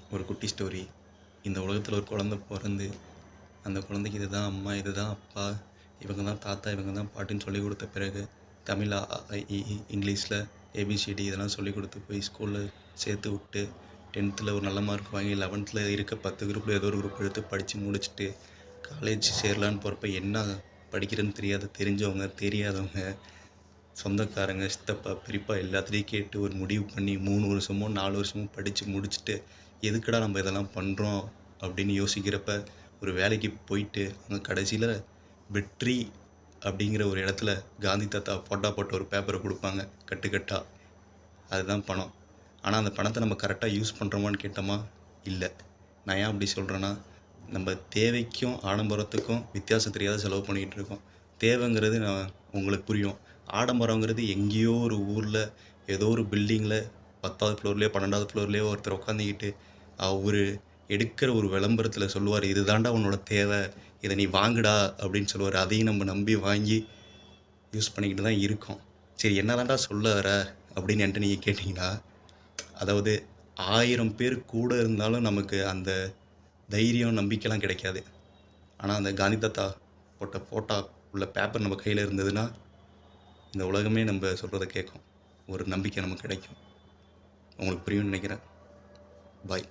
ஒரு குட்டி ஸ்டோரி. இந்த உலகத்தில் ஒரு குழந்த பிறந்து அந்த குழந்தைக்கு இதுதான் அம்மா, இதுதான் அப்பா, இவங்க தான் தாத்தா, இவங்க தான் பாட்டின்னு சொல்லிக் கொடுத்த பிறகு தமிழ் அ, ஆ, இ, ஈ, இங்கிலீஷில் ஏபிசிடி இதெல்லாம் சொல்லிக் கொடுத்து போய் ஸ்கூலில் சேர்த்து விட்டு 10th ஒரு நல்ல மார்க் வாங்கி 11th இருக்க 10 குரூப்பில் ஏதோ ஒரு குரூப் எடுத்து படித்து முடிச்சுட்டு காலேஜ் சேரலான்னு போகிறப்ப என்ன படிக்கிறேன்னு தெரிஞ்சவங்க தெரியாதவங்க சொந்தக்காரங்க சித்தப்பா பெரியப்பா எல்லாத்துலேயும் கேட்டு ஒரு முடிவு பண்ணி 3 வருஷமோ 4 வருஷமோ படித்து முடிச்சுட்டு எதுக்குடா நம்ம இதெல்லாம் பண்ணுறோம் அப்படின்னு யோசிக்கிறப்ப ஒரு வேலைக்கு போயிட்டு அங்கே கடைசியில் வெற்றி அப்படிங்கிற ஒரு இடத்துல காந்தி தாத்தா ஃபோட்டோ போட்ட ஒரு பேப்பரை கொடுப்பாங்க கட்டுக்கட்டாக. அதுதான் பணம். ஆனால் அந்த பணத்தை நம்ம கரெக்டாக யூஸ் பண்ணுறோமான்னு கேட்டோமா? இல்லை. நான் ஏன் அப்படி சொல்கிறேன்னா, நம்ம தேவைக்கும் ஆடம்பரத்துக்கும் வித்தியாசம் தெரியாத செலவு பண்ணிகிட்டு இருக்கோம். தேவைங்கிறது நான் உங்களுக்கு புரியும். ஆடம்பரங்கிறது எங்கேயோ ஒரு ஊரில் ஏதோ ஒரு பில்டிங்கில் 10வது ஃப்ளோர்லேயோ 12வது ஃப்ளோர்லேயோ ஒருத்தர் உட்காந்துக்கிட்டு அவர் எடுக்கிற ஒரு விளம்பரத்தில் சொல்லுவார், இது தாண்டா உன்னோட தேவை, இதை நீ வாங்குடா அப்படின்னு சொல்லுவார். அதையும் நம்ம நம்பி வாங்கி யூஸ் பண்ணிக்கிட்டு தான் இருக்கோம். சரி, என்ன தாண்டா சொல்ல வர அப்படின்னு என்கிட்ட நீங்கள் கேட்டிங்கன்னா, அதாவது 1000 பேர் கூட இருந்தாலும் நமக்கு அந்த தைரியம் நம்பிக்கைலாம் கிடைக்காது. ஆனால் அந்த காந்தி தாத்தா போட்ட ஃபோட்டோ உள்ள பேப்பர் நம்ம கையில் இருந்ததுன்னா இந்த உலகமே நம்ம சொல்கிறத கேட்கும். ஒரு நம்பிக்கை நமக்கு கிடைக்கும். உங்களுக்கு புரியும்னு நினைக்கிறேன். பாய்.